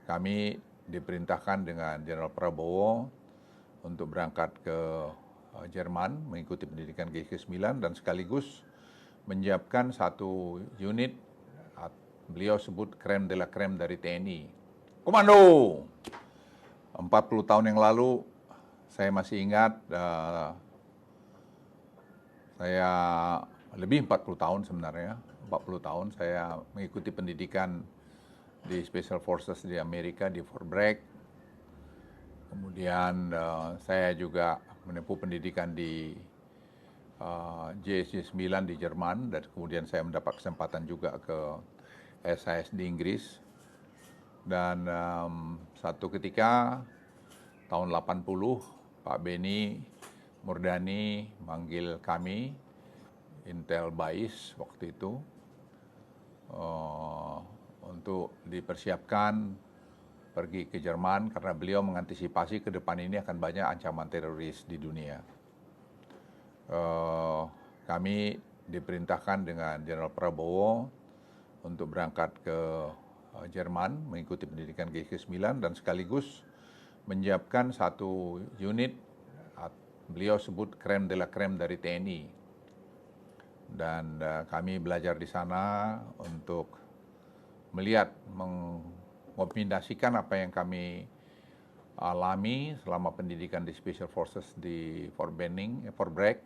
kami diperintahkan dengan Jenderal Prabowo untuk berangkat ke Jerman mengikuti pendidikan GK9 dan sekaligus menyiapkan satu unit, beliau sebut krem de la krem dari TNI. Komando! 40 tahun yang lalu saya masih ingat, saya lebih 40 tahun sebenarnya, 40 tahun saya mengikuti pendidikan di Special Forces di Amerika, di Fort Bragg. Kemudian saya juga menempuh pendidikan di JSC 9 di Jerman, dan kemudian saya mendapat kesempatan juga ke SIS di Inggris. Dan satu ketika tahun 80 Pak Beni Murdani manggil kami, Intel BAIS waktu itu, untuk dipersiapkan pergi ke Jerman karena beliau mengantisipasi ke depan ini akan banyak ancaman teroris di dunia. Kami diperintahkan dengan Jenderal Prabowo untuk berangkat ke Jerman mengikuti pendidikan GK9 dan sekaligus menyiapkan satu unit, beliau sebut krem de la krem dari TNI. Dan kami belajar di sana untuk melihat, mengombinasikan apa yang kami alami selama pendidikan di Special Forces di Fort Bragg,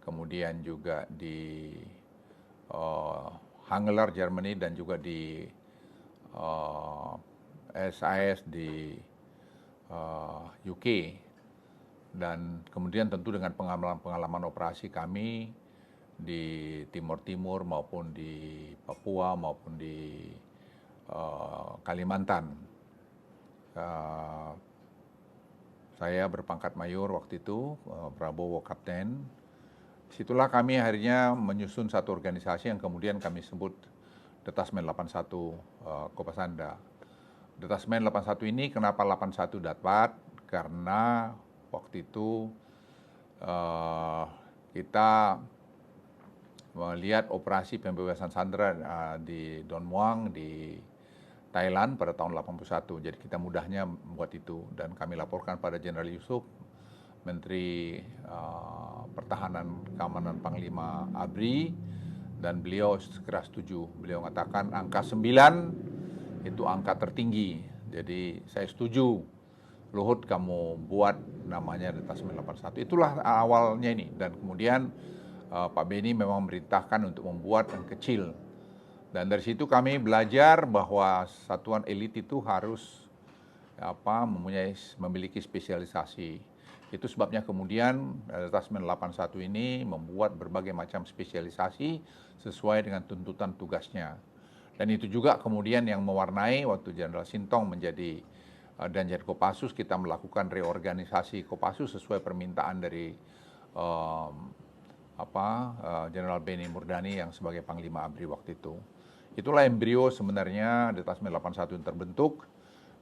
kemudian juga di Hanglar, Germany, dan juga di SIS di UK. Dan kemudian tentu dengan pengalaman operasi kami di Timur Timur maupun di Papua maupun di Kalimantan. Saya berpangkat mayor waktu itu, Prabowo kapten. Situlah kami akhirnya menyusun satu organisasi yang kemudian kami sebut Detasmen 81 Kopasanda. Detasmen 81 ini kenapa 81 dapat? Karena waktu itu kita melihat operasi pembebasan sandera di Don Muang di Thailand pada tahun 81. Jadi kita mudahnya membuat itu dan kami laporkan pada Jenderal Yusuf, Menteri Pertahanan Keamanan Panglima ABRI, dan beliau segera setuju. Beliau mengatakan angka 9 itu angka tertinggi. Jadi saya setuju, Luhut kamu buat namanya Detasmen 81. Itulah awalnya ini. Dan kemudian Pak Beni memang memerintahkan untuk membuat yang kecil. Dan dari situ kami belajar bahwa satuan elit itu harus memiliki spesialisasi. Itu sebabnya kemudian Detasmen 81 ini membuat berbagai macam spesialisasi sesuai dengan tuntutan tugasnya. Dan itu juga kemudian yang mewarnai waktu Jenderal Sintong menjadi Danjen Kopassus, kita melakukan reorganisasi Kopassus sesuai permintaan dari Jenderal Beni Murdani yang sebagai Panglima ABRI waktu itu. Itulah embrio sebenarnya Detasmen 81 yang terbentuk,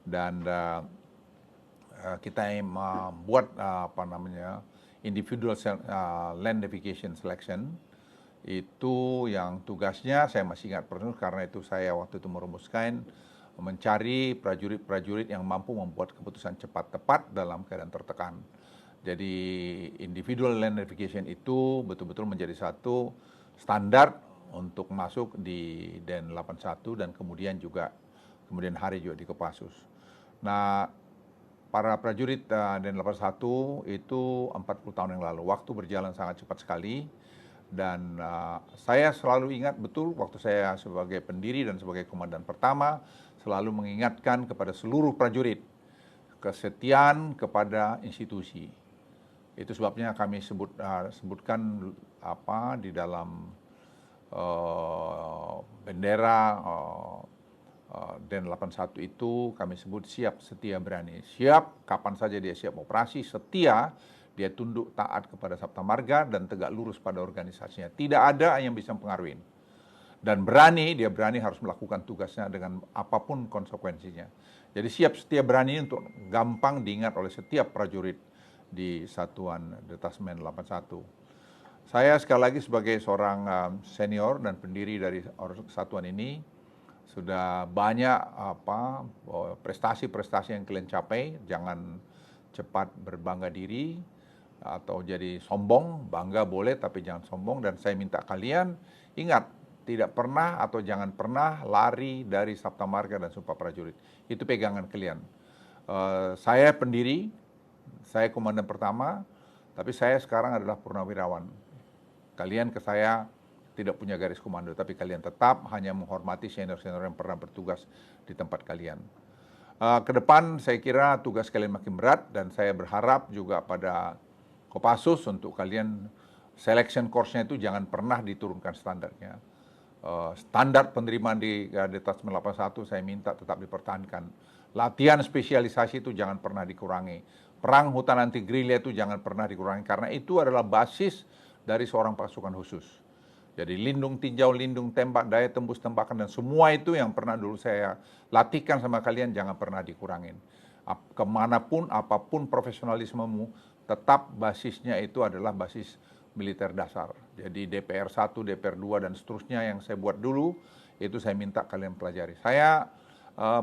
dan kita membuat individual land navigation selection. Itu yang tugasnya saya masih ingat persis karena itu saya waktu itu merumuskan mencari prajurit-prajurit yang mampu membuat keputusan cepat tepat dalam keadaan tertekan. Jadi individual land navigation itu betul-betul menjadi satu standar untuk masuk di Den 81 dan kemudian hari juga di Kopassus. Nah, para prajurit Den 81 itu 40 tahun yang lalu. Waktu berjalan sangat cepat sekali. Dan saya selalu ingat betul waktu saya sebagai pendiri dan sebagai komandan pertama selalu mengingatkan kepada seluruh prajurit kesetiaan kepada institusi. Itu sebabnya kami sebutkan di dalam bendera Den 81 itu kami sebut siap, setia, berani. Siap kapan saja dia siap operasi, setia dia tunduk taat kepada Sabta Marga dan tegak lurus pada organisasinya. Tidak ada yang bisa mempengaruhi. Dan berani, dia berani harus melakukan tugasnya dengan apapun konsekuensinya. Jadi siap, setia, berani untuk gampang diingat oleh setiap prajurit di Satuan Detasmen 81. Saya sekali lagi sebagai seorang senior dan pendiri dari satuan ini Sudah banyak prestasi-prestasi yang kalian capai. Jangan cepat berbangga diri atau jadi sombong. Bangga boleh tapi jangan sombong. Dan saya minta kalian ingat, tidak pernah atau jangan pernah lari dari Sabta Marga dan Sumpah Prajurit. Itu pegangan kalian. Saya pendiri, saya komandan pertama, tapi saya sekarang adalah purnawirawan. Kalian ke saya tidak punya garis komando, tapi kalian tetap hanya menghormati senior-senior yang pernah bertugas di tempat kalian. Ke depan saya kira tugas kalian makin berat, dan saya berharap juga pada Kopassus untuk kalian selection course-nya itu jangan pernah diturunkan standarnya. Standar penerimaan di Detasmen 81 saya minta tetap dipertahankan. Latihan spesialisasi itu jangan pernah dikurangi. Perang hutan anti gerilya itu jangan pernah dikurangi, karena itu adalah basis dari seorang pasukan khusus. Jadi lindung tinjau, lindung tembak, daya tembus tembakan, dan semua itu yang pernah dulu saya latihkan sama kalian jangan pernah dikurangin. Kemanapun, apapun profesionalismemu, tetap basisnya itu adalah basis militer dasar. Jadi DPR 1, DPR 2, dan seterusnya yang saya buat dulu, itu saya minta kalian pelajari. Saya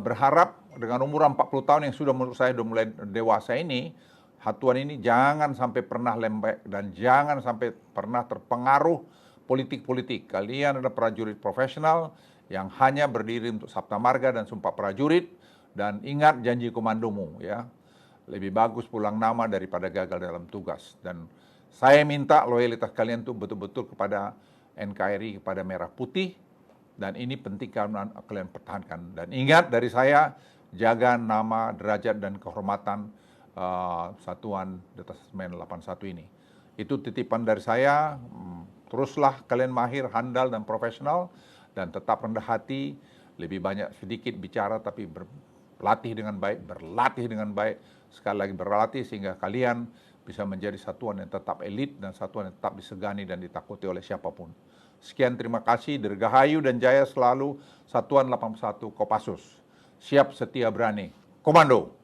berharap dengan umur 40 tahun yang sudah menurut saya sudah mulai dewasa ini, Hatuan ini jangan sampai pernah lembek dan jangan sampai pernah terpengaruh politik-politik. Kalian adalah prajurit profesional yang hanya berdiri untuk Sabta Marga dan Sumpah Prajurit, dan ingat janji komandomu ya. Lebih bagus pulang nama daripada gagal dalam tugas. Dan saya minta loyalitas kalian tuh betul-betul kepada NKRI, kepada Merah Putih, dan ini penting kalian pertahankan. Dan ingat dari saya, jaga nama, derajat, dan kehormatan Satuan Detasmen 81 ini. Itu titipan dari saya. Teruslah kalian mahir, handal, dan profesional, dan tetap rendah hati, lebih banyak sedikit bicara tapi berlatih dengan baik, sekali lagi berlatih sehingga kalian bisa menjadi satuan yang tetap elit dan satuan yang tetap disegani dan ditakuti oleh siapapun. Sekian, terima kasih, dirgahayu dan jaya selalu Satuan 81 Kopassus. Siap, setia, berani. Komando!